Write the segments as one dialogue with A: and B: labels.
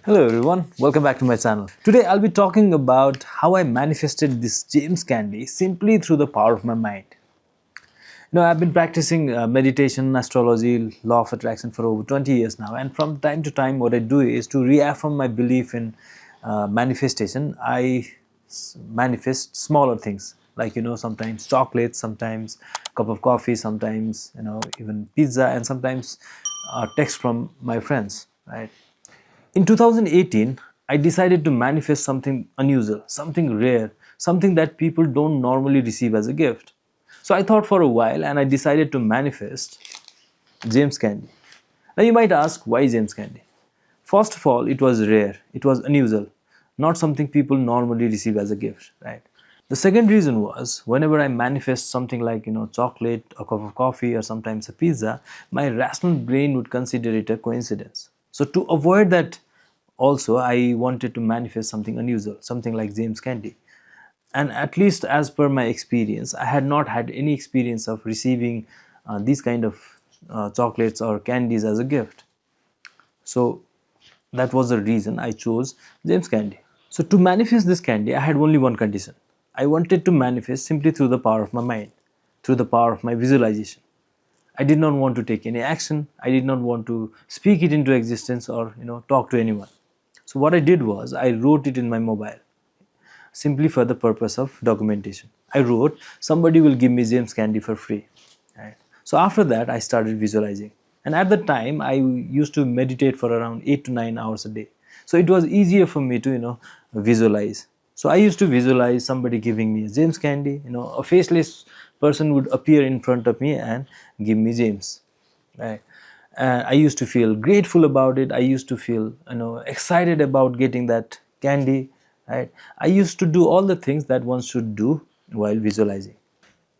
A: Hello everyone, welcome back to my channel. Today I'll be talking about how I manifested this James Candy simply through the power of my mind. I've been practicing meditation, astrology, law of attraction for over 20 years now, and from time to time, what I do is to reaffirm my belief in manifestation. Manifest smaller things like sometimes chocolates, sometimes cup of coffee, sometimes even pizza, and sometimes text from my friends, right? In 2018, I decided to manifest something unusual, something rare, something that people don't normally receive as a gift. So I thought for a while and I decided to manifest James Candy. Now you might ask, why James Candy? First of all, it was rare, it was unusual, not something people normally receive as a gift, right? The second reason was whenever I manifest something like chocolate, a cup of coffee, or sometimes a pizza, my rational brain would consider it a coincidence. So to avoid that, also I wanted to manifest something unusual, something like James Candy. And at least as per my experience, I had not had any experience of receiving these kind of chocolates or candies as a gift. So that was the reason I chose James Candy. So to manifest this candy, I had only one condition. I wanted to manifest simply through the power of my mind, through the power of my visualization. I did not want to take any action. I did not want to speak it into existence or talk to anyone. So what I did was I wrote it in my mobile simply for the purpose of documentation. I wrote, somebody will give me James Candy for free. Right? So after that, I started visualizing. And at the time, I used to meditate for around 8 to 9 hours a day. So it was easier for me to, visualize. So I used to visualize somebody giving me a James Candy. A faceless person would appear in front of me and give me James. Right? And I used to feel grateful about it. I used to feel, excited about getting that candy. Right? I used to do all the things that one should do while visualizing.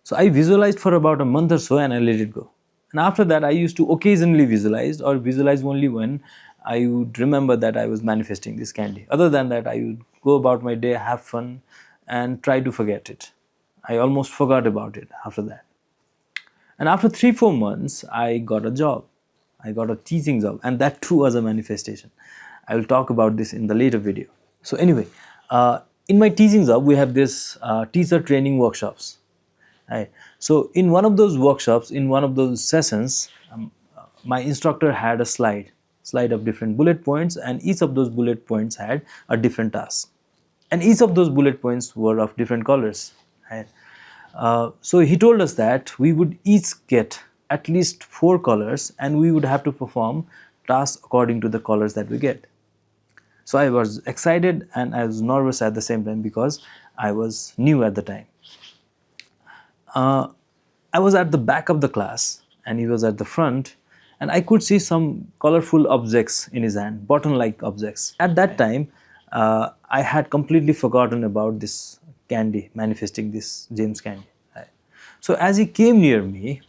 A: So I visualized for about a month or so and I let it go. And after that, I used to occasionally visualize or visualize only when I would remember that I was manifesting this candy. Other than that, I would go about my day, have fun, and try to forget it. I almost forgot about it after that. And after 3 4 months, I got a job. I got a teaching job, and that too was a manifestation. I will talk about this in the later video. So anyway, in my teaching job, we have this teacher training workshops. Right. So in one of those workshops, in one of those sessions, my instructor had a slide of different bullet points, and each of those bullet points had a different task, and each of those bullet points were of different colors. Right. So he told us that we would each get at least 4 colors, and we would have to perform tasks according to the colors that we get. So I was excited and I was nervous at the same time because I was new at the time. I was at the back of the class and he was at the front, and I could see some colorful objects in his hand, button-like objects. At that time, I had completely forgotten about this candy, manifesting this James Candy. So as he came near me,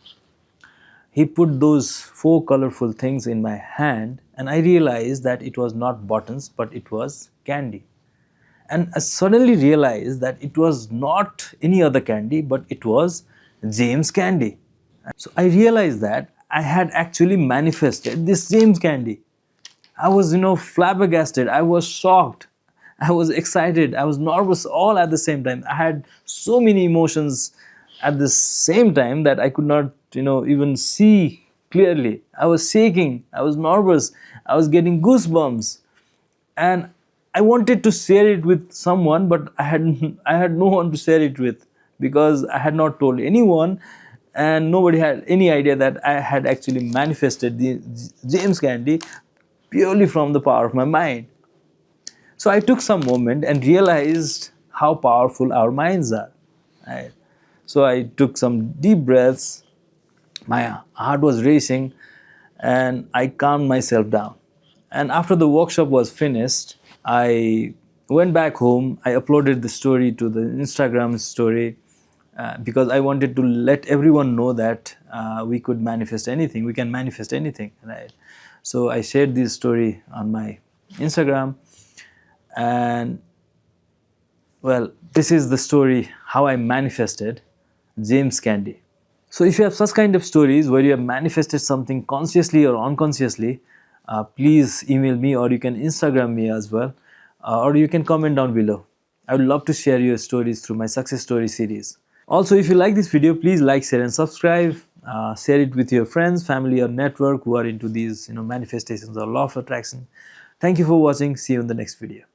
A: he put those 4 colorful things in my hand, and I realized that it was not buttons, but it was candy. And I suddenly realized that it was not any other candy, but it was James Candy. So I realized that I had actually manifested this James Candy. I was, flabbergasted. I was shocked. I was excited. I was nervous all at the same time. I had so many emotions at the same time that I could not, even see clearly. I was shaking. I was nervous. I was getting goosebumps. And I wanted to share it with someone, but I had no one to share it with because I had not told anyone, and nobody had any idea that I had actually manifested the James Candy purely from the power of my mind. So I took some moment and realized how powerful our minds are. Right? So I took some deep breaths. My heart was racing, and I calmed myself down. And after the workshop was finished, I went back home. I uploaded the story to the Instagram story because I wanted to let everyone know that we could manifest anything. We can manifest anything, right? So I shared this story on my Instagram, and well, this is the story how I manifested James Candy. So if you have such kind of stories where you have manifested something consciously or unconsciously, please email me, or you can Instagram me as well, or you can comment down below. I would love to share your stories through my success story series. Also, if you like this video, please like, share, and subscribe. Share it with your friends, family, or network who are into these manifestations or law of attraction. Thank you for watching. See you in the next video.